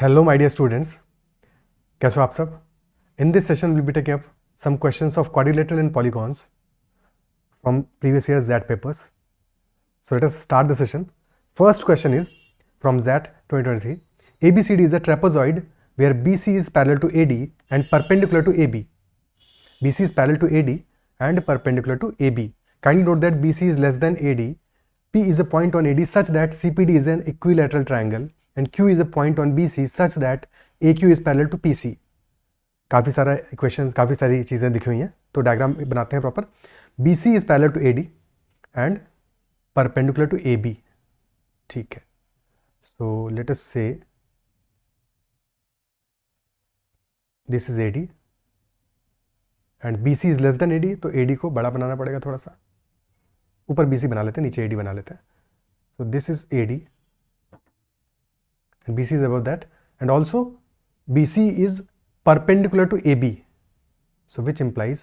Hello my dear students, कैसे हो आप सब। In this session will be taking up some questions of quadrilateral and polygons from previous year Z papers. So let us start the session. First question is from Z 2023. ABCD is a trapezoid where BC is parallel to AD and perpendicular to AB. BC is parallel to AD and perpendicular to AB. Kindly note that BC is less than AD. P is a point on AD such that CPD is an equilateral triangle and Q is a point on BC such that AQ is parallel to PC. काफ़ी सारा equation, काफ़ी सारी चीज़ें दिखी हुई हैं, तो diagram बनाते हैं proper. BC is parallel to AD and perpendicular to AB. ठीक है, so let us say this is AD and BC is less than AD, तो AD को बड़ा बनाना पड़ेगा थोड़ा सा. ऊपर BC बना लेते हैं, नीचे AD बना लेते हैं. So this is AD and BC is above that, and also BC is perpendicular to AB, so which implies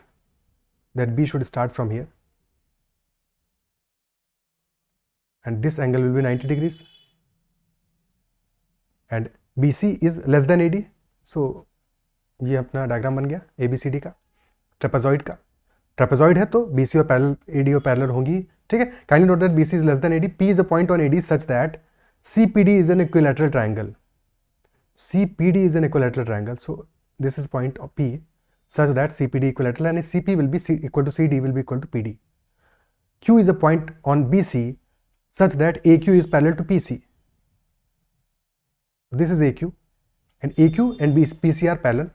that B should start from here and this angle will be 90 degrees and BC is less than AD. so ये अपना diagram बन गया ABCD का, trapezoid का. Trapezoid है तो BC और parallel, AD और पैरेलल होंगी. ठीक है, kindly note that BC is less than AD. P is a point on AD such that CPD is an equilateral triangle. CPD is an equilateral triangle, so this is point of P such that CPD equilateral and CP will be equal to CD will be equal to PD. Q is a point on BC such that AQ is parallel to PC. This is AQ and AQ and PC are parallel.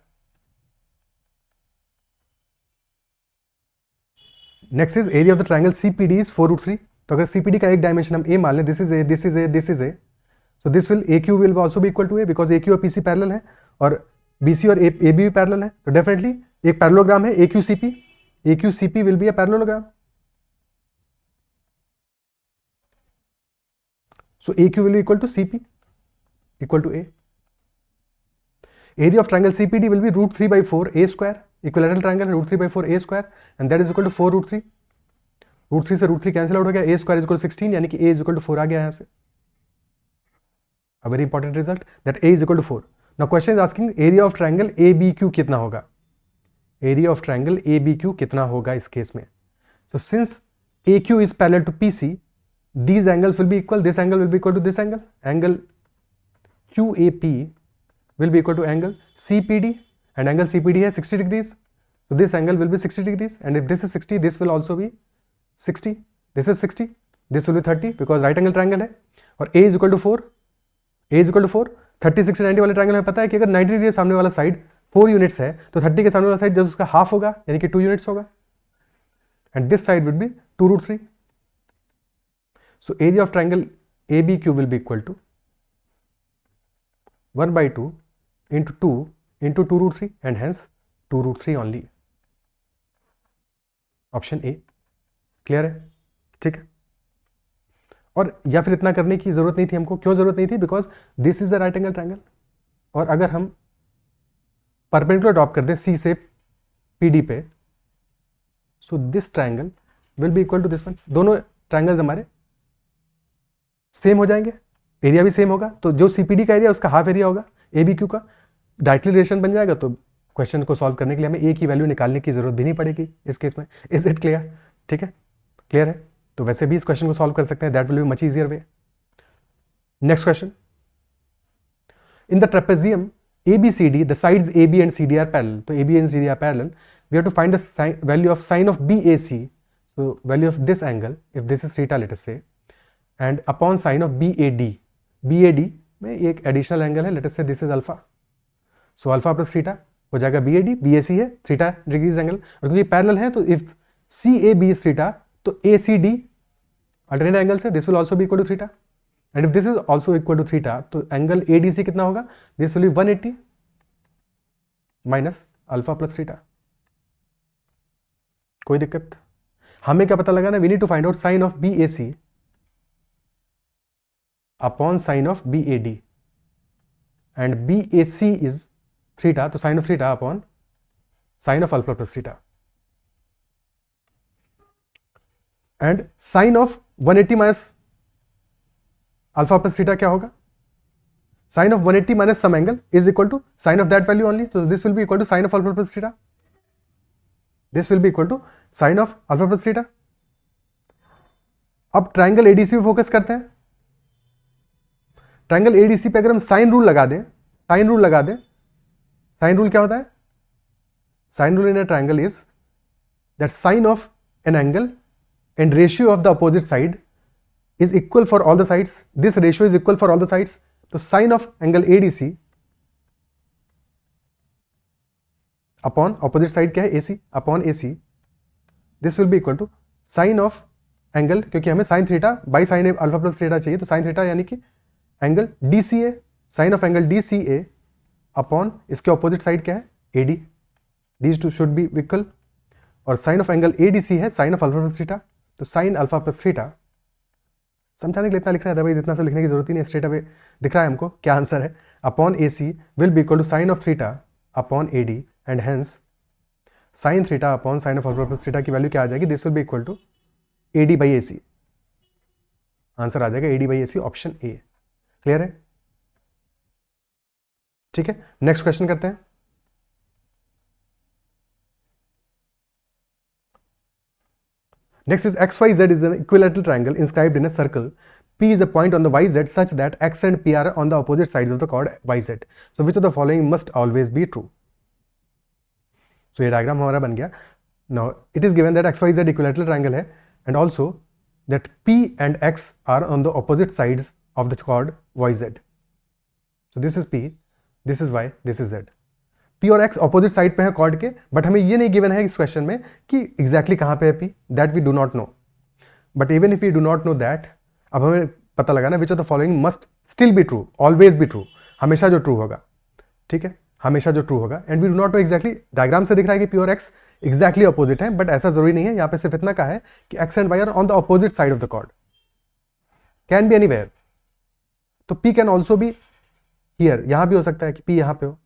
Next is area of the triangle CPD is 4√3. तो अगर CPD का एक dimension हम A मान लें, this is A, this is A, this is A, so this will AQ will also be equal to A because AQ और PC parallel है और BC और AB भी पैरेलल है, तो डेफिनेटली एक पैरेललोग्राम है AQCP. AQCP will be a parallelogram. So AQ will be equal to CP equal to A. Area of triangle CPD will be √3/4 A square. Equilateral triangle है √3/4 A square and that is equal to 4√3. √3 से √3 cancel out हो गया. A square is equal to 16, यानी कि A is equal to 4 आ गया यहाँ से. A very important result that A is equal to 4. Now question is asking area of triangle ABQ कितना होगा. Area of triangle ABQ कितना होगा इस केस में. So since AQ is parallel to PC, these angles will be equal. This angle will be equal to this angle. Angle QAP will be equal to angle CPD and angle CPD है 60 degrees. So this angle will be 60 degrees and if this is 60, this will also be 60. This is 60, this will be 30 because right angle triangle है और A is equal to 4. A is equal to 4. 30, 60, 90 वाले triangle में पता है कि अगर 90 degree सामने वाला साइड 4 यूनिट्स है तो 30 के सामने वाला साइड जब उसका हाफ होगा यानी कि 2 यूनिट्स होगा and this side would be 2√3. So area of triangle ABQ will be equal to 1/2 into 2 into 2√3 and hence 2√3 only. Option A clear है. ठीक है, और या फिर इतना करने की जरूरत नहीं थी हमको. क्यों जरूरत नहीं थी? Because this is the right angle triangle और अगर हम परपेंडिकुलर ड्रॉप कर दें C से PD पे, so this triangle will be equal to this one. दोनों ट्रायंगल्स हमारे सेम हो जाएंगे, एरिया भी सेम होगा, तो जो CPD का एरिया उसका हाफ एरिया होगा ABQ का. डायरेक्टली रिलेशन बन जाएगा तो क्वेश्चन को सॉल्व करने के लिए हमें A की वैल्यू निकालने की जरूरत भी नहीं पड़ेगी इस केस में. Is it clear? ठीक है, क्लियर है. तो वैसे भी इस क्वेश्चन को सॉल्व कर सकते हैं, that will be much easier way. Next question. In the trapezium ABCD the sides AB and CD are parallel. तो AB and CD are parallel. We have to find the value of sine of BAC. So value of this angle, if this is theta let us say, and upon sine of BAD. BAD में एक additional angle है, let us say this is alpha. So alpha plus theta हो जाएगा BAD. BAC है थीटा degrees angle और क्योंकि parallel है तो इफ CAB इज थीटा तो ACD अल्टरनेट एंगल्स है, this will also be equal to theta and if this is also equal to theta तो एंगल ADC कितना होगा? This will be 180 minus alpha plus theta. कोई दिक्कत? हमें क्या पता लगाना? We need to find out sine of BAC upon sine of BAD and BAC is theta, तो sine of theta upon sine of alpha plus theta and sine of 180 minus alpha plus theta क्या होगा? Sine of 180 minus some angle is equal to sine of that value only, तो this will be equal to sine of alpha plus theta, this will be equal to sine of alpha plus theta. अब triangle ADC पे focus करते हैं। Triangle ADC पे अगर हम sine rule लगा दें, साइन रूल लगा दें, साइन रूल क्या होता है? Sine rule in a triangle is that sine of an angle and ratio of the opposite side is equal for all the sides. This ratio is equal for all the sides. तो sin of angle ADC upon opposite side क्या है? AC upon AC. This will be equal to sin of angle, क्योंकि हमें sin theta by sin alpha plus theta चाहिए, तो sin theta यानी कि angle DCA, sin of angle DCA upon इसके opposite side क्या है? AD. These two should be equal. और sin of angle ADC है sin of alpha plus theta, तो sin alpha plus theta समझाने के लिए इतना लिखना है, अदरवाइज इतना सब लिखने की जरूरत ही नहीं, स्ट्रेट अवे दिख रहा है हमको क्या आंसर है। Upon A C will be equal to sine of theta upon A D and hence sine theta upon sine of alpha plus theta की वैल्यू क्या आ जाएगी? This will be equal to A D by A C. Answer आ जाएगा A D by A C, option A. Clear है? ठीक है, next question करते हैं। Next is XYZ is an equilateral triangle inscribed in a circle. P is a point on the YZ such that X and P are on the opposite sides of the chord YZ. So which of the following must always be true? So ये diagram हमारा बन गया। Now it is given that XYZ equilateral triangle है and also that P and X are on the opposite sides of the chord YZ. So this is P, this is Y, this is Z. P और X opposite side पे है cord के, but हमें ये नहीं given है इस question में कि एग्जैक्टली कहाँ पे है P, that we do not know. But even if we do not know that, अब हमें पता लगाना which of the following must still be true, always be true, हमेशा जो ट्रू होगा। ठीक है, हमेशा जो ट्रू होगा। And we do not know exactly, diagram से दिख रहा है कि P और X एग्जैक्टली ऑपोजिट है, बट ऐसा जरूरी नहीं है। यहाँ पे सिर्फ इतना कहा है कि X and Y are on the opposite side of the chord, can be anywhere. तो P can also be here, यहां भी हो सकता है कि P यहां पे हो।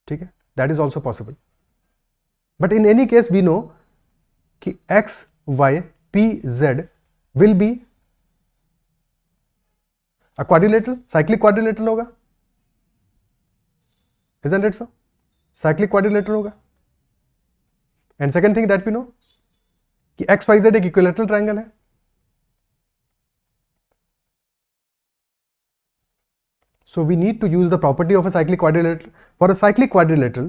ठीक है, that is also possible. But in any case we know कि X, Y, P, Z will be a quadrilateral, cyclic quadrilateral होगा। Isn't it so? Cyclic quadrilateral होगा। And second thing that we know कि XYZ एक equilateral triangle है। So we need to use the property of a cyclic quadrilateral. For a cyclic quadrilateral,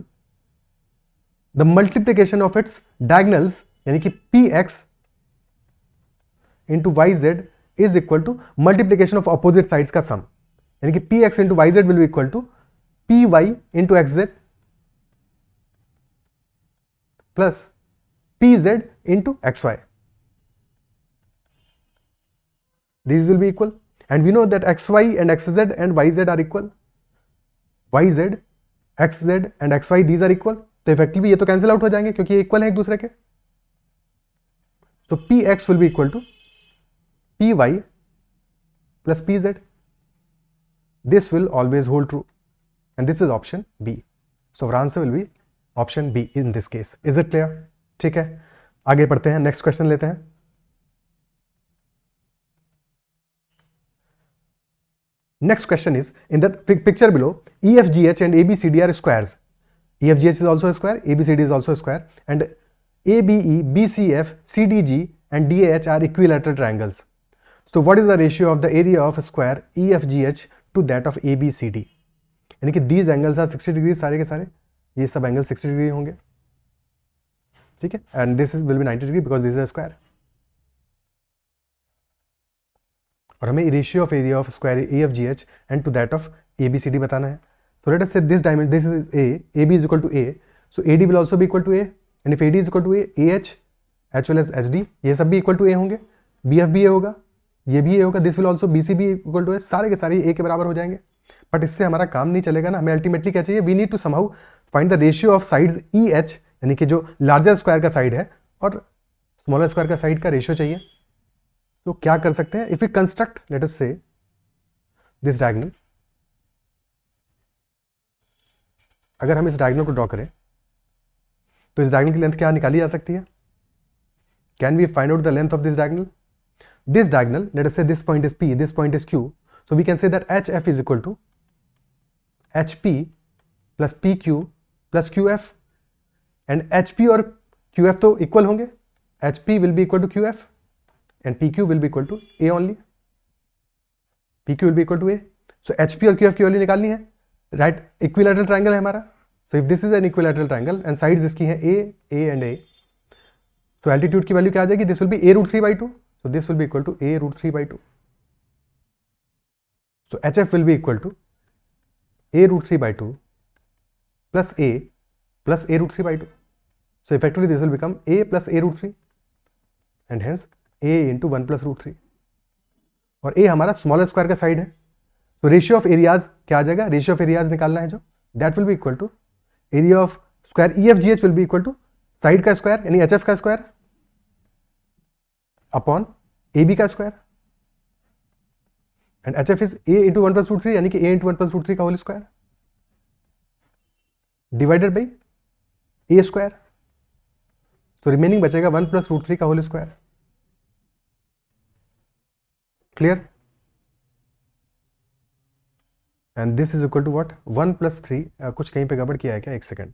the multiplication of its diagonals यानी कि Px into Yz is equal to multiplication of opposite sides का sum, यानी कि Px into Yz will be equal to Py into Xz plus Pz into Xy. These will be equal. And we know that xy and xz and yz are equal. yz, xz and xy these are equal. तो effectively ये तो cancel out हो जाएंगे क्योंकि ये equal है एक दूसरे के। तो px will be equal to py plus pz. This will always hold true and this is option B. So our answer will be option B in this case. Is it clear? ठीक है, आगे पढ़ते हैं, next question लेते हैं। Next question is, in the picture below, EFGH and ABCD are squares. EFGH is also a square, ABCD is also a square, and ABE, BCF, CDG and DAH are equilateral triangles. So what is the ratio of the area of a square EFGH to that of ABCD? यानी कि these angles are 60 degrees, सारे के सारे ये सब angle 60 degree होंगे। ठीक है, and this will be 90 degree because this is a square. और हमें ratio of area of square AFGH and to that of ABCD बताना है। So let us say this dimension, this is A, AB is equal to A, so AD will also be equal to A, and if AD is equal to A, AH as well as HD ये सब भी equal to A होंगे, BF भी A होगा, ये भी A होगा, this will also BC भी equal to A, सारे के सारे A के बराबर हो जाएंगे। बट इससे हमारा काम नहीं चलेगा ना, हमें अल्टीमेटली क्या चाहिए? We need to somehow find the ratio of sides EH, यानी कि जो लार्जर स्क्वायर का साइड है और स्मॉलर स्क्वायर का साइड का रेशियो चाहिए। तो क्या कर सकते हैं? If you construct late us say this diagonal, अगर हम इस डायगोनल को ड्रॉ करें तो इस डायगोनल की लेंथ क्या निकाली जा सकती है? Can we find out the length of this diagonal? This diagonal let us say this point is P, this point is Q, So we can say that HF is equal to HP plus PQ plus QF, and HP और QF तो equal होंगे. HP will be equal to QF and PQ will be equal to A only. PQ will be equal to A. So HP और QF की value निकालनी है. Right, equilateral triangle है हमारा. So if this is an equilateral triangle and sides इसकी हैं A, A एंड A, तो एल्टीट्यूड की वैल्यू क्या आ जाएगी? This will be A√3/2. So this will be equal to A√3/2. So HF will be equal to A√3/2 plus A plus A√3/2. So effectively this will become A plus A√3 and hence A into 1 plus √3. और A हमारा smaller square का side है. तो ratio of areas क्या आ जाएगा? Ratio of areas निकालना है जो, that will be equal to area of square EFGH will be equal to side का स्क्वायर यानी HF का स्क्वायर अपॉन AB का square, and HF is A into 1 plus √3 यानी कि A into 1 plus √3 का whole square divided by A square. तो remaining बचेगा 1 plus √3 का whole square. Clear? And this is equal to what? 1 plus 3. कुछ कहीं पे गड़बड़ किया है क्या? एक सेकेंड.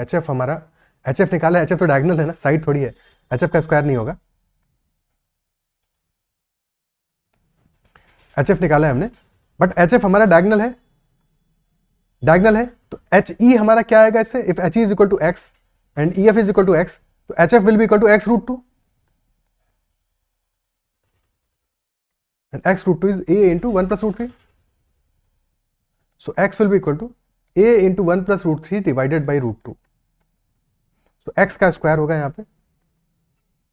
HF हमारा HF निकाला है. HF तो डायगोनल है ना, साइड थोड़ी है. HF का स्क्वायर नहीं होगा. HF निकाला है हमने, बट HF हमारा डायगोनल है. डायगोनल है तो HE हमारा क्या आएगा इससे? If HE is equal to x and EF is equal to x, तो HF will be equal to x√2 and x√2 is A into 1 plus √3. So x will be equal to A into 1 plus √3 divided by √2. So x का square होगा यहाँ पे,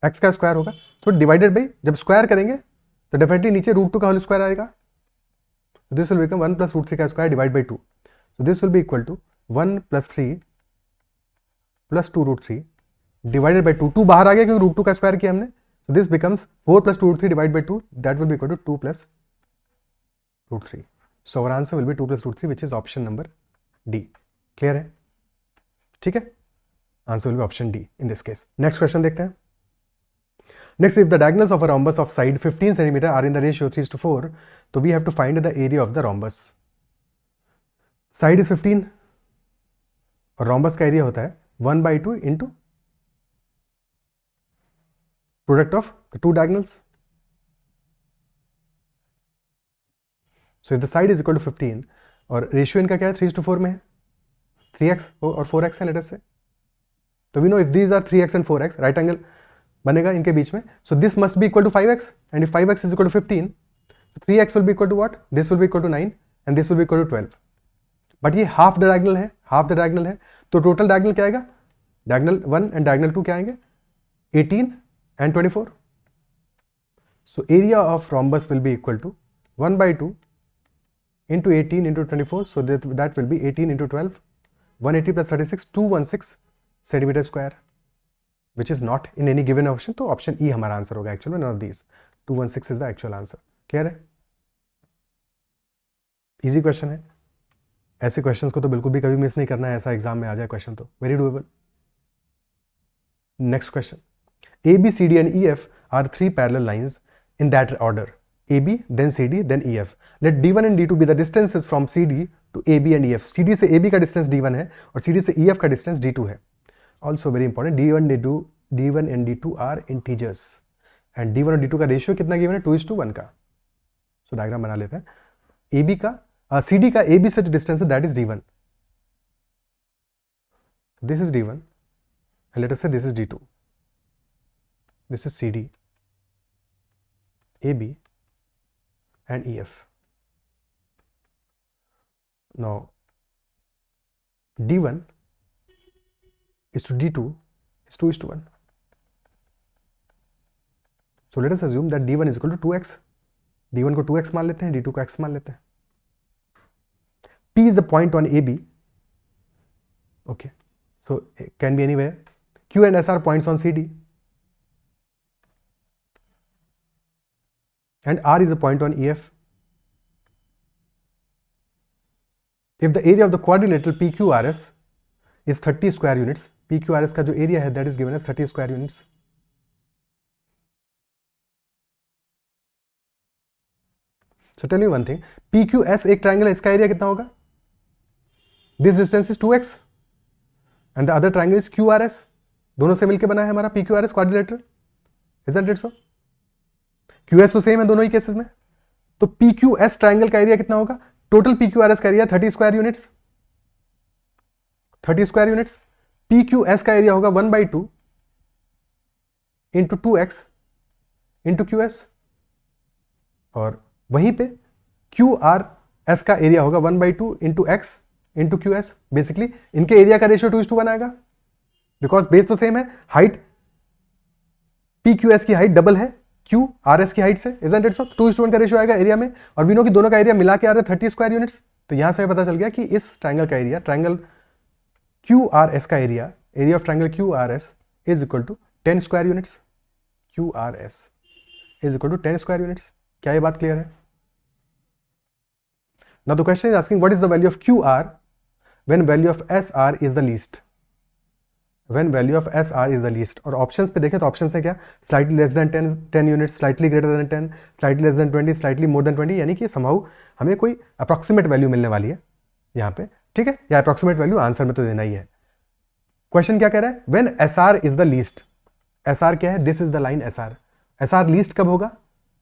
x का square होगा, तो divided by, जब square करेंगे तो डेफिनेटली नीचे √2 का होल स्क्वायर आएगा. दिस विल बिकम 1 plus √3 का square divide by 2. So this will be equal to 1 plus 3 plus 2√3 divided by 2. 2 बाहर आ गया क्योंकि √2 का स्क्वायर किया हमने. So this becomes 4 plus 2√3 divided by 2. That will be equal to 2 plus √3. So our answer will be 2 plus √3, which is option number D. Clear है? ठीक है? Answer will be option D in this case. Next question देखते हैं. Next, if the diagonals of a rhombus of side 15 cm are in the ratio 3:4, so we have to find the area of the rhombus. Side is 15 और rhombus का area होता है 1/2 into product of the two diagonals. So if the side is equal to 15 और ratio इनका क्या है? 3:4 में है. 3x और 4x है लेट अस से. तो we know if these are 3x and 4x, right angle बनेगा इनके बीच में. So this must be equal to 5x and if 5x is equal to 15, 3x will be equal to what? This will be equal to 9 and this will be equal to 12. But ये half the diagonal है, half the diagonal है, तो total diagonal क्या आएगा? Diagonal 1 and diagonal 2 क्या आएंगे? 18 and 24. So area of rhombus will be equal to 1/2 into 18 into 24. So that will be 18 into 12, 180 plus 36, 216 centimeter square, which is not in any given option. तो option E हमारा answer होगा actually, none of these. 216 is the actual answer. Clear है? Easy question है. ऐसे questions को तो बिल्कुल भी कभी मिस नहीं करना है. ऐसा एग्जाम में आ जाए क्वेश्चन तो very doable. Next question. AB, CD and EF are three parallel lines in that order. AB, then CD, then EF. Let D1 and D2 be the distances from CD to AB and EF. CD से AB का distance D1 है और CD से EF का distance D2 है. Also very important, D1 and D2 are integers. And D1 और D2 का ratio कितना गिवन है? 2:1 का. So डायग्राम बना लेते हैं. AB का CD का AB से जो डिस्टेंस है that is D1. This is D1 and let us say this is D2. This is CD, AB and EF. Now D1 is to D2 is 2:1. So let us assume that D1 is equal to 2x. D1 को 2x मान लेते हैं, D2 को x मान लेते हैं. P is the point on AB. Okay, so it can be anywhere. Q and S are points on CD. And R is a point on EF. If the area of the quadrilateral PQRS is 30 square units, PQRS का जो area है that is given as 30 square units. So tell me one thing, P Q S एक triangle है, इसका area कितना होगा? This distance is 2x and the other triangle is Q R S, दोनों से मिलकर बना है हमारा P Q R S quadrilateral, isn't it so? Q S तो सेम है दोनों ही केसेस में, तो पी क्यू एस ट्राइंगल का एरिया कितना होगा? Total P Q R S का area 30 square units, 30 square units. P Q S का एरिया होगा 1/2 into 2x into Q S, और वहीं पे क्यू आर एस का एरिया होगा 1/2 into X into Q S. Basically इनके एरिया का रेशियो 2:1 आएगा, बिकॉज बेस तो सेम है, हाइट पी क्यू एस की हाइट डबल है क्यू आर एस की हाइट से, इजंट इट सो? 2:1 का रेशियो आएगा एरिया में, और वी नो कि दोनों का एरिया मिला के आ रहा है 30 स्क्वायर यूनिट्स। तो यहां से पता चल गया कि इस ट्राइंगल का area, triangle Q R S का area, area of triangle Q R S is equal to 10 square units. Q R S is equal to 10 square units. क्या ये बात क्लियर है? Now the question is asking what is the value of Q R when value of S R is the least, when value of S R is the least. और options पे देखें तो options है क्या? Slightly less than 10 units, slightly greater then 10, slightly less than 20, slightly more than 20, यानी कि somehow हमें कोई अप्रॉक्सीमेट वैल्यू मिलने वाली है यहाँ पे, ठीक है? या अप्रॉक्सीमेट वैल्यू आंसर में तो देना ही है। क्वेश्चन क्या कह रहा है? When S R is the least, S R क्या है? This is the line S R. S R least कब होगा?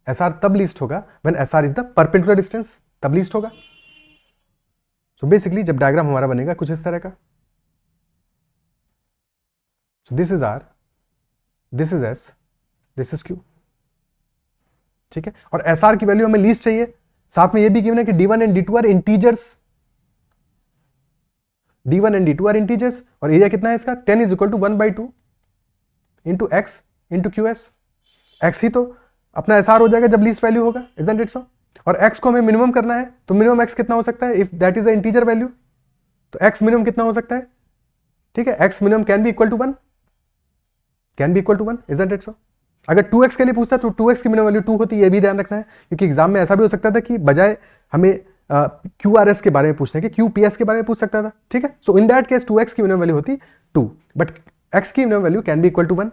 एस आर तब लीस्ट होगा when S R is the perpendicular distance, तब लीस्ट होगा। सो बेसिकली जब डायग्राम हमारा बनेगा कुछ इस तरह का, so this is R, this is S, this is Q, ठीक है? और SR की वैल्यू हमें लीस्ट चाहिए, साथ में ये भी गिवन है कि D1 and D2 are integers, D1 and D2 are integers, और एरिया कितना है इसका? 10 is equal to 1/2 into X into Q S. X ही तो अपना SR हो जाएगा जब लीस्ट वैल्यू होगा, इजंट इट सो? और x को हमें मिनिमम करना है, तो मिनिमम x कितना हो सकता है? If that is the integer value, तो x मिनिमम कितना हो सकता है? ठीक है, x minimum can be equal to 1, can be equal to 1, isn't it so? अगर 2x के लिए पूछता तो 2x की मिनिमम वैल्यू 2 होती है, ये भी ध्यान रखना है, क्योंकि एग्जाम में ऐसा भी हो सकता था कि बजाय हमें क्यू आर एस के बारे में पूछने के क्यू पी एस के बारे में पूछ सकता था, ठीक है? सो इन दैट केस 2x की मिनिमम वैल्यू होती 2, बट x की minimum value can be equal to 1।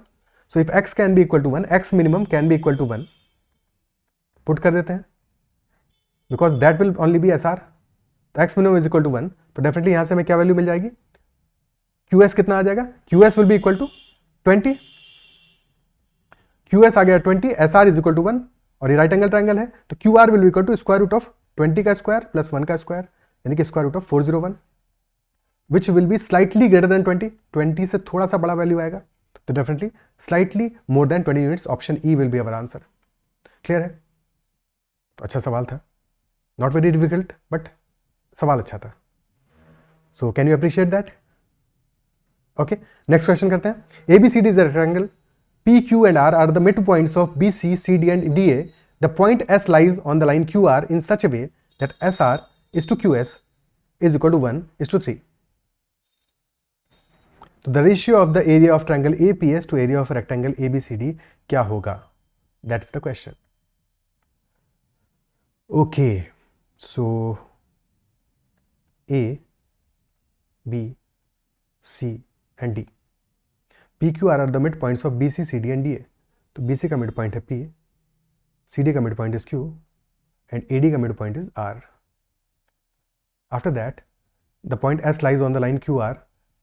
So if x can be equal to 1, x minimum can be equal to 1, put कर देते हैं, because that will only be SR। तो x minimum is equal to 1, तो definitely यहां से हमें क्या value मिल जाएगी? QS कितना आ जाएगा? QS will be equal to 20, QS आ गया 20, SR इज इक्वल टू 1, और ये राइट एंगल ट्राइंगल है, तो QR will be equal to square root of 20 का स्क्वायर प्लस 1 का स्क्वायर, यानी कि square root of 401, which will be slightly greater than 20, 20 से थोड़ा सा बड़ा वैल्यू आएगा, तो definitely slightly more than 20 units, option E will be our answer. Clear है? तो अच्छा सवाल था, नॉट वेरी डिफिकल्ट, बट सवाल अच्छा था। So can you appreciate that? Okay, next question करते हैं। ABCD is a rectangle, P, Q and R are the midpoints of BC, CD and DA. The point S lies on the line QR in such a way that SR is to QS is equal to 1:3. So the ratio of the area of triangle APS to area of rectangle ABCD क्या होगा? That's the question. Okay, so A, B, C and D. P, Q, R are the midpoints of BC, CD and DA. तो BC का mid point है P, CD का mid point is Q and AD का mid point is R. After that, the point S lies on the line QR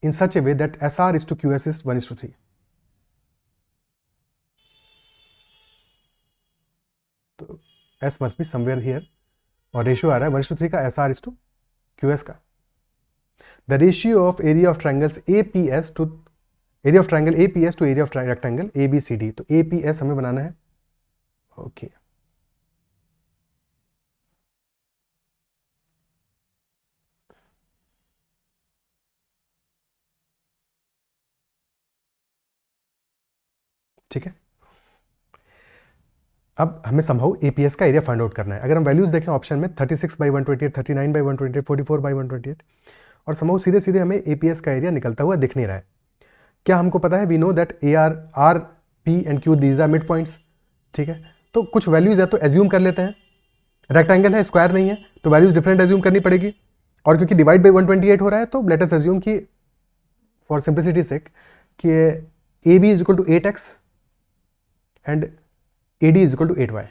in such a way that SR is to QS is 1:3. तो S must be somewhere here, और ratio आ रहा है 1:3 का SR is to QS का. The ratio of area of triangles APS to area of triangle APS to area of rectangle ABCD. तो APS हमें बनाना है, okay ठीक है. अब हमें समहाउ APS का एरिया फाइंड आउट करना है. अगर हम वैल्यूज देखें ऑप्शन में 36/128, 39/128, 44/128, और समहाउ सीधे सीधे हमें APS का एरिया निकलता हुआ दिख नहीं रहा है. क्या हमको पता है? We know that AR, R, P and Q these are mid points, ठीक है. तो कुछ वैल्यूज है तो एज्यूम कर लेते हैं. रेक्टेंगल है, स्क्वायर नहीं है, तो वैल्यूज डिफरेंट एज्यूम करनी पड़ेगी. और क्योंकि डिवाइड बाई 128 हो रहा है, तो लेट अस एज्यूम कि फॉर सिंप्लिसिटी सेक कि AB is equal to 8x and AD is equal to 8y.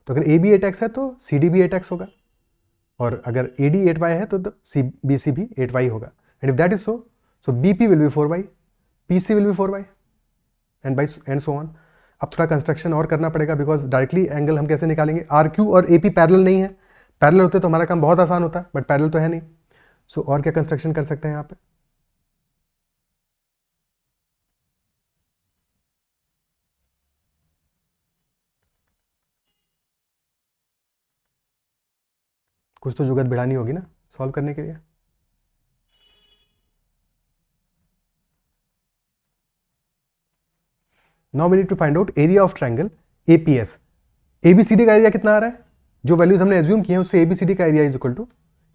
तो अगर ए बी 8x है तो सी डी भी 8x होगा, और अगर ए डी 8y है तो सी बी सी भी 8y होगा। And if that is so B P will be 4y, P C will be 4y and so on. अब थोड़ा कंस्ट्रक्शन और करना पड़ेगा, बिकॉज डायरेक्टली एंगल हम कैसे निकालेंगे, आर क्यू और ए पी पैरेलल नहीं है, पैरेलल होते तो हमारा काम बहुत आसान होता, बट पैरेलल तो है नहीं। सो और क्या कंस्ट्रक्शन कर सकते हैं यहाँ पे, कुछ तो जुगत बिड़ानी होगी ना सॉल्व करने के लिए। Now we need to find out area of triangle APS. ABCD का एरिया कितना आ रहा है, जो वैल्यूज हमने एज्यूम किए हैं उससे एबीसीडी का area is equal to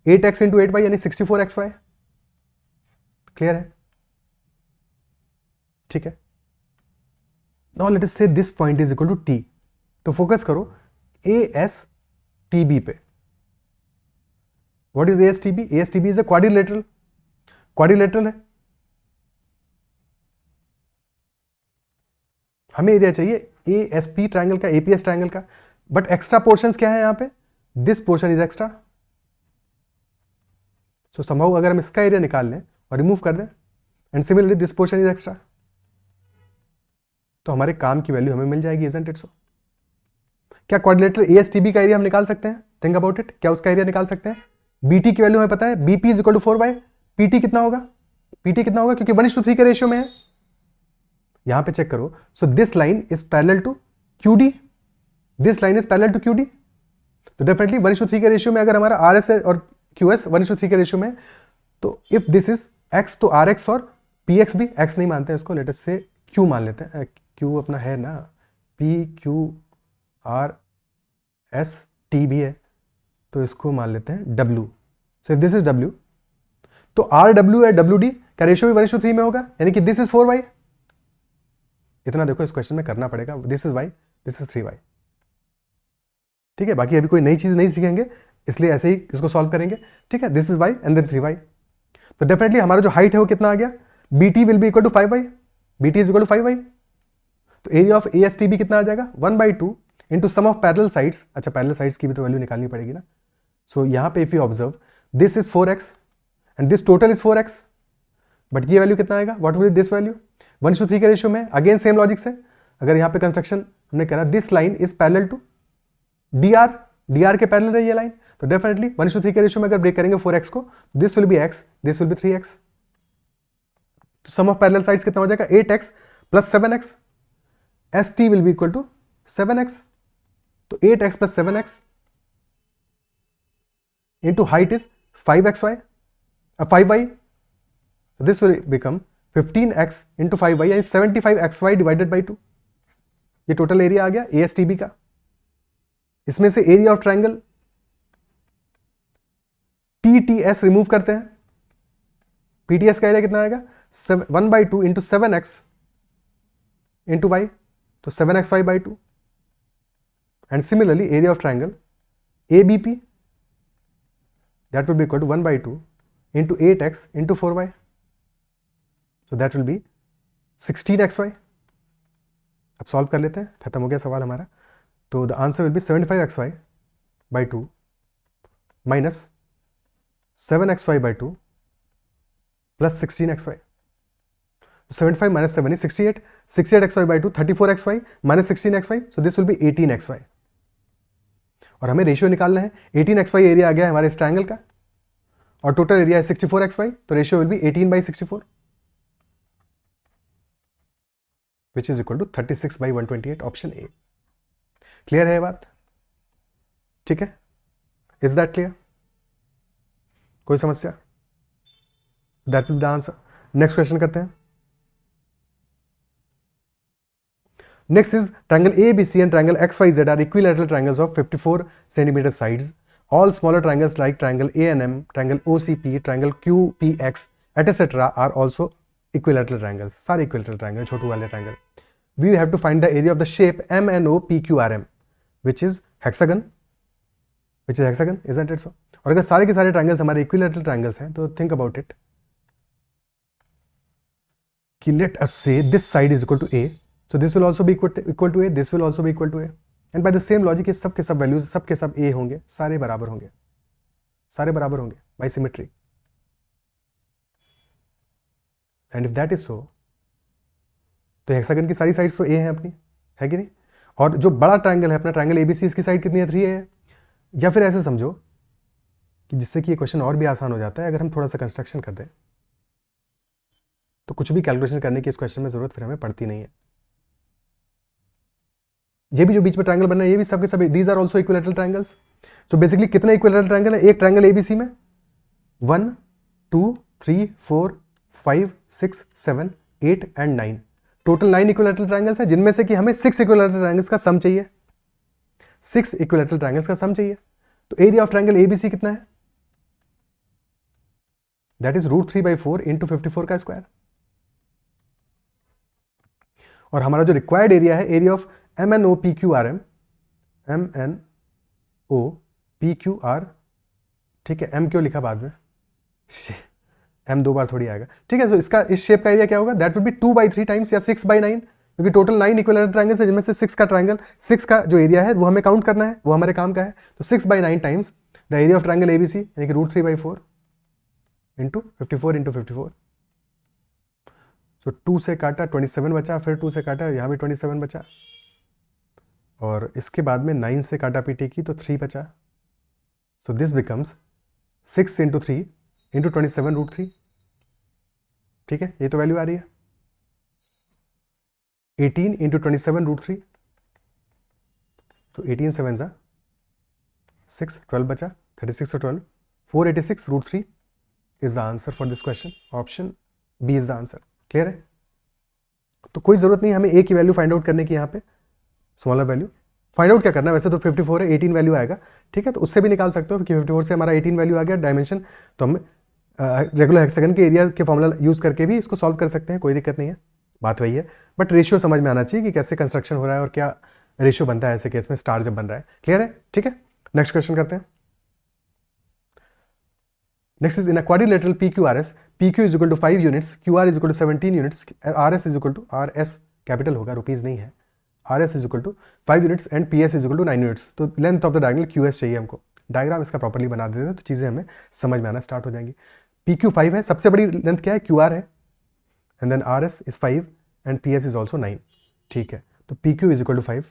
8x into 8y यानी 64xy। क्लियर है, ठीक है। Now let us say this point is equal to T, तो फोकस करो ए एस टी बी पे। What is A S T B? A S T B is a quadrilateral, quadrilateral है। हमें area चाहिए A S P triangle का, APS triangle का, but extra portions क्या है यहाँ पे, this portion is extra. So somehow अगर हम इसका एरिया निकाल लें और रिमूव कर दें, and similarly this portion is extra, तो हमारे काम की वैल्यू हमें मिल जाएगी, इजंट इट सो? क्या क्वाड्रिलेटरल एएसटीबी का एरिया हम निकाल सकते हैं? थिंक अबाउट इट, क्या उसका एरिया निकाल सकते हैं? बीटी की वैल्यू हमें पता है, BP is equal to 4y, PT कितना होगा, पीटी कितना होगा, क्योंकि 1:3 के रेशियो में है। यहां पे चेक करो, so this line is parallel to QD, this line is parallel to QD, तो डेफिनेटली 1:3 के रेशियो में अगर हमारा आर एस और क्यू एस 1:3 के रेशियो में, तो इफ दिस इज एक्स तो आर एक्स और पी एक्स भी, एक्स नहीं मानते हैं इसको, लेट अस से क्यू मान लेते हैं, क्यू अपना है ना, P Q R S T भी है, तो इसको मान लेते हैं W. So if this is W, तो आर डब्ल्यू है, डब्ल्यू डी का रेशियो भी 1:3 में होगा, यानी कि दिस इज 4y। इतना देखो इस क्वेश्चन में करना पड़ेगा, this is y, this is 3y। ठीक है, बाकी अभी कोई नई चीज नहीं सीखेंगे, इसलिए ऐसे ही इसको सॉल्व करेंगे। ठीक है, this is y and then 3y। तो डेफिनेटली हमारा जो हाइट है वो कितना आ गया, bt will be equal to 5y, bt is equal to 5y। तो एरिया ऑफ ASTB कितना आ जाएगा, 1/2 into sum of parallel sides. अच्छा, पैरेलल साइड्स की भी तो वैल्यू निकालनी पड़ेगी ना। सो यहाँ पे if you observe, this is 4x and this total is 4x, but ये वैल्यू कितना आएगा, व्हाट विल दिस वैल्यू, 1:3 के रेशियो में। अगेन सेम लॉजिक से अगर यहाँ पे कंस्ट्रक्शन हमने करा, this line is parallel to dr, dr के पैरेलल है ये लाइन, तो डेफिनेटली 1:3 के रेशियो में अगर ब्रेक करेंगे 4x को, this will B x, this will B 3x। तो सम ऑफ पैरेलल साइड्स कितना हो जाएगा, 8x plus 7x, st will be equal to 7x। तो 8x plus 7x into height is 5xy, 5y, so this will become 15x into 5y यानी 75xy divided by 2। ये total area आ गया ASTB का। इसमें से area of triangle PTS remove करते हैं, PTS का एरिया कितना आएगा, 1/2 इंटू 7x इंटू y, तो 7xy by 2। And similarly area of triangle ABP, that will be equal to 1/2 into 8x into 4y, so that will be 16xy। अब solve कर लेते हैं, खत्म हो गया सवाल हमारा। तो the answer will be 75xy by 2 minus 7xy by 2 plus 16xy। 75 minus 7 is 68, 68xy by 2, 34xy minus 16xy, so this will be 18xy। और हमें रेशियो निकालना है, 18xy एरिया आ गया है हमारे इस ट्रायंगल का, और टोटल एरिया है 64xy, तो ratio will be 18/64, which is equal to 36/128, option A. Clear है ये बात? ठीक है, इज दैट क्लियर? कोई समस्या? That will the answer. Next question करते हैं। Next is triangle ABC and triangle XYZ are equilateral triangles of 54 centimeter sides. All smaller triangles like triangle ANM, triangle OCP, triangle QPX, etc. are also equilateral triangles. सारे equilateral triangle, छोटू वाले triangle. We have to find the area of the shape MNOPQRM, which is hexagon. Which is hexagon, isn't it so? और अगर सारे के सारे triangles हमारे equilateral triangles हैं, तो think about it. कि let us say this side is equal to A. So this will also be equal to A, this will also be equal to A. And by the same logic ये सब के सब values सब के सब ए होंगे, सारे बराबर होंगे, सारे बराबर होंगे by symmetry. And if that is so, तो हेक्सागन की सारी साइड्स तो ए हैं अपनी, है कि नहीं? और जो बड़ा ट्रायंगल है अपना ट्रायंगल एबीसी, इसकी साइड कितनी है? 3 है। या फिर ऐसे समझो कि जिससे कि ये क्वेश्चन और भी आसान हो जाता है, अगर हम थोड़ा सा कंस्ट्रक्शन कर दें तो कुछ भी कैलकुलेशन करने की इस क्वेश्चन में जरूरत फिर हमें पड़ती नहीं है। ये भी जो बीच में ट्रायंगल बन रहा है ये भी सबके सब these are also equilateral triangles. तो बेसिकली कितने इक्विलैटरल ट्रायंगल है एक ट्रायंगल एबीसी में? 1 2 3 4 5 6 7 8 एंड 9, टोटल 9 इक्विलैटरल ट्रायंगल्स हैं, जिनमें से कि हमें 6 इक्विलैटरल ट्रायंगल्स का सम चाहिए, 6 इक्विलैटरल ट्रायंगल्स का सम चाहिए। तो एरिया ऑफ ट्रायंगल एबीसी कितना है? दैट इज √3/4 इंटू 54 का स्क्वायर। और हमारा जो रिक्वायर्ड एरिया है, एरिया ऑफ MNOPQRM, MNOPQR, ठीक है, M क्यों लिखा बाद में, M 2 बार थोड़ी आएगा, ठीक है। तो इसका इस शेप का एरिया क्या होगा? दैट विल बी 2/3 टाइम्स या 6/9, क्योंकि टोटल 9 इक्विलैटरल ट्रायंगल्स है, जिनमें से 6 का ट्रायंगल, 6 का जो एरिया है वो हमें काउंट करना है, वो हमारे काम का है। तो 6/9 times the area of triangle ABC, यानी कि √3/4 इंटू 54 इंटू 54। तो 2 से काटा 27 बचा, फिर 2 से काटा यहाँ भी 27 बचा, और इसके बाद में 9 से काटा पीटी की तो 3 बचा। So this becomes 6 into 3 into 27 √3, ठीक है, ये तो वैल्यू आ रही है। 18 इंटू 27 √3, तो 18 7 ज़ा 6, 12 बचा, 36 और 12, 486 √3 is the answer for this question. Option B is the answer. Clear है? तो कोई जरूरत नहीं हमें ए की वैल्यू फाइंड आउट करने की, यहाँ पे स्मॉलर वैल्यू फाइंड आउट क्या करना है, वैसे तो 54 है, 18 वैल्यू आएगा, ठीक है, तो उससे भी निकाल सकते हो कि 54 से हमारा 18 वैल्यू आ गया डायमेंशन, तो हम रेगुलर हेक्सागन के एरिया के फॉर्मूला यूज करके भी इसको सॉल्व कर सकते हैं, कोई दिक्कत नहीं है, बात वही है। बट रेशियो समझ में आना चाहिए कि कैसे कंस्ट्रक्शन हो रहा है और क्या रेशियो बनता है ऐसे केस में स्टार जब बन रहा है। क्लियर है? ठीक है, नेक्स्ट क्वेश्चन करते हैं। Next is in a quadrilateral PQRS, PQ is equal to 5 units, QR is equal to 17 units, RS is equal to, RS capital होगा, रुपीज नहीं है, RS is equal to 5 units and PS is equal to 9 units. तो length of the diagonal QS चाहिए हमको। Diagram इसका properly बना देते हैं तो चीज़ें हमें समझ में आना स्टार्ट हो जाएंगी। PQ 5 है, सबसे बड़ी लेंथ क्या है? QR है, and then RS is 5 and PS is also 9, ठीक है। तो PQ is equal to 5,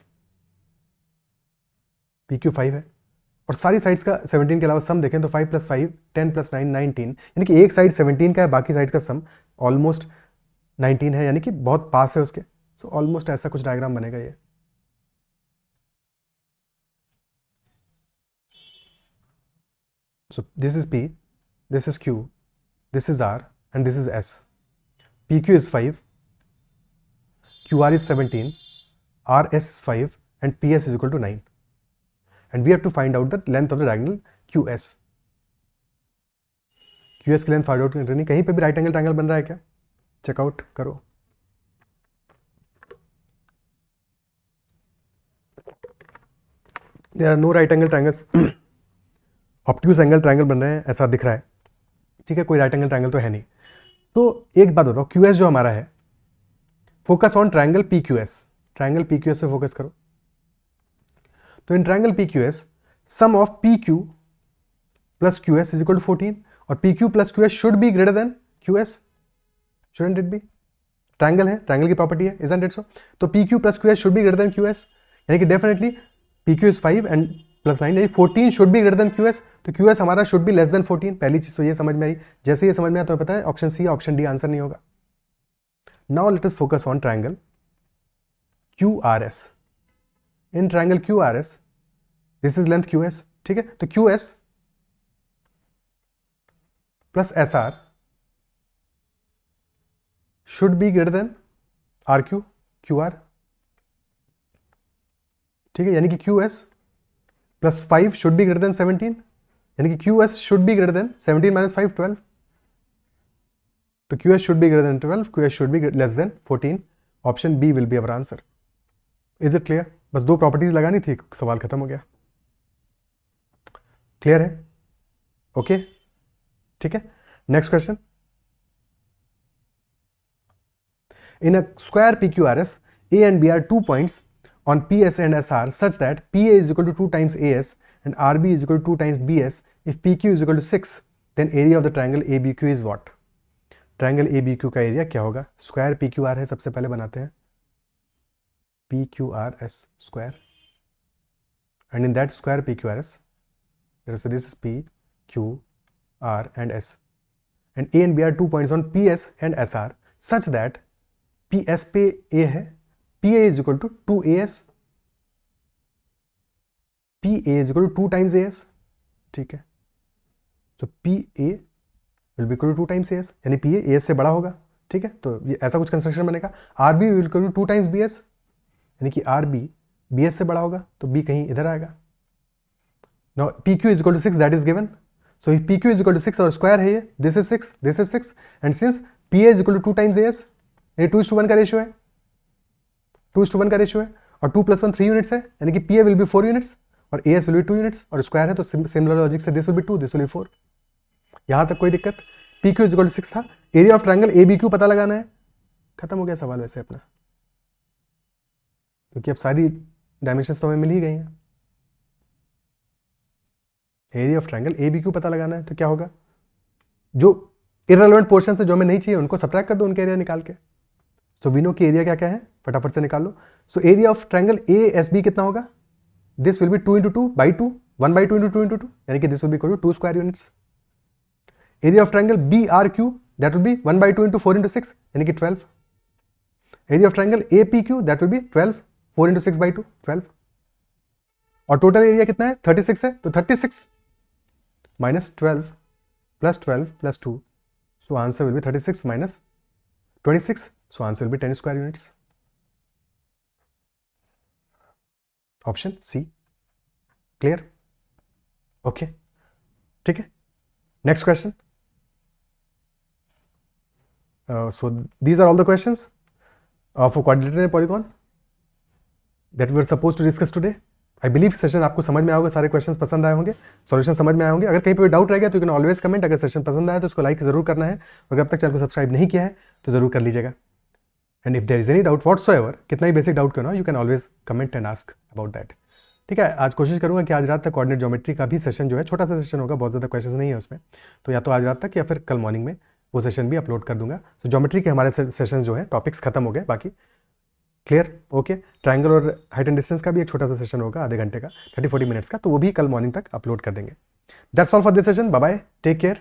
PQ 5 है, और सारी साइड्स का 17 के अलावा सम देखें तो 5 + 5 10 + 9 19, यानी कि एक साइड 17 का है, बाकी साइड का सम ऑलमोस्ट 19 है, यानी कि बहुत पास है उसके। सो ऑलमोस्ट ऐसा कुछ डायग्राम बनेगा ये। So this is P, this is Q, this is R, and this is S. PQ is 5, QR is 17, RS is 5, and PS is equal to 9. And we have to find out the length of the diagonal QS. QS की length find out करनी, कहीं पे भी right angle triangle बन रहा है क्या? Check out करो। There are no right angle triangles, obtuse angle triangle बन रहे हैं ऐसा दिख रहा है, ठीक है, कोई राइट एंगल ट्रायंगल तो है नहीं। तो एक बात बताओ, QS जो हमारा है, focus on triangle PQS, triangle PQS पे फोकस करो। तो in triangle PQS sum of PQ plus QS is equal to 14, और PQ plus QS should be greater than QS, shouldn't it be? Triangle है, triangle की property है, isn't it so? तो PQ plus QS should be greater than QS, यानी कि डेफिनेटली PQ is 5 and plus 9, यानी 14 should be greater than QS, तो QS हमारा शुड बी लेस देन 14। पहली चीज तो ये समझ में आई। जैसे ये समझ में आया तो पता है option C, option D answer नहीं होगा। Now let us focus on triangle QRS। In triangle QRS this is length QS, ठीक है, तो QS plus SR should be greater than RQ QR, ठीक है, यानी कि QS plus 5 should be greater than 17, यानी कि QS should be greater than 17 minus 5 12, तो QS should be greater than 12, QS should be less than 14। Option B will be our answer. Is it clear? बस दो properties लगानी थी, सवाल खत्म हो गया। क्लियर है? ओके, ठीक है, next question. In a square PQRS, A and B are 2 points on PS and SR such that PA is equal to 2 times AS and RB is equal to 2 times BS. If PQ is equal to 6, then area of the triangle ABQ is what? Triangle ABQ का area क्या होगा? Square PQR है, सबसे पहले बनाते हैं PQRS square, and in that square PQRS, so this is PQR and S, and A and B are 2 points on PS and SR such that PS पे A है, PA is equal to 2AS, PA is equal to 2 times AS, ठीक है, तो PA will be equal to 2 times AS, यानी PA AS से बड़ा होगा, ठीक है, तो ये ऐसा कुछ कंस्ट्रक्शन बनेगा। RB will equal to 2 times BS, यानी कि RB BS से बड़ा होगा, तो B कहीं इधर आएगा। Now PQ is equal to 6, that is given, so if PQ is equal to 6 और स्क्वायर है ये, this is 6, this is 6, and since PA is equal to 2 times AS, ये 2:1 का रेशियो है, 2:1 का रेशियो है, और 2 + 1 3 यूनिट्स है, यानी कि PA will be 4 यूनिट्स और AS will be 2 यूनिट्स, और स्क्वायर है तो सिमिलर लॉजिक से this will be 2, this will be 4। यहाँ तक कोई दिक्कत? PQ is equal to 6 था, एरिया ऑफ ट्रायंगल ABQ पता लगाना है। खत्म हो गया सवाल वैसे अपना, क्योंकि अब सारी डायमेंशंस तो हमें मिल ही गई हैं। एरिया ऑफ ट्रायंगल ABQ पता लगाना है, तो क्या होगा? जो इररिलेवेंट पोर्शन है जो हमें नहीं चाहिए उनको सबट्रैक्ट कर दो उनके एरिया निकाल के। सो वी नो कि एरिया क्या क्या है, फटाफट से निकाल लो। So area of triangle ASB कितना होगा? दिस विल बी 2 × 2 / 2, 1/2 × 2 × 2, यानी कि this will be equal to 2 square units. Area of triangle BRQ, that will be 1/2 × 4 × 6, यानी कि 12। Area of triangle APQ, that will be 12, 4 × 6/2, 12। और टोटल एरिया कितना है? 36 है, तो 36 - 12 + 12 + 2, so answer will be 36 - 26, so answer will be 10 square units. Option C. Clear? Okay. ठीक है, next question. So these are all the questions for quadrilateral and polygon that we were supposed to discuss today. I believe session आपको समझ में आया होगा, सारे questions पसंद आए होंगे, सॉल्यूशन समझ में आए होंगे। अगर कहीं पे डाउट रह गया तो यू कैन ऑलवेज कमेंट। अगर सेशन पसंद आया तो उसको लाइक जरूर करना है, अगर अब तक चैनल को सब्सक्राइब नहीं किया है तो जरूर कर लीजिएगा। And if there is any doubt whatsoever, कितना ही बेसिक डाउट क्यों ना, you can always comment and ask about that. ठीक है, आज कोशिश करूंगा कि आज रात तक कोऑर्डिनेट ज्योमेट्री का भी सेशन जो है, छोटा सा सेशन होगा, बहुत ज़्यादा क्वेश्चन नहीं है उसमें, तो या तो आज रात तक या फिर कल मॉर्निंग में वो सेशन भी अपलोड कर दूंगा। तो ज्योमेट्री के हमारे सेशन जो है टॉपिक्स खत्म हो गए, बाकी क्लियर। ओके, ट्रायंगल और हाइट एंड डिस्टेंस का भी एक छोटा सा सेशन होगा, आधे घंटे का, 30-40 मिनट्स का, तो वो भी कल मॉर्निंग तक अपलोड कर देंगे। That's all for this session, bye bye, take care.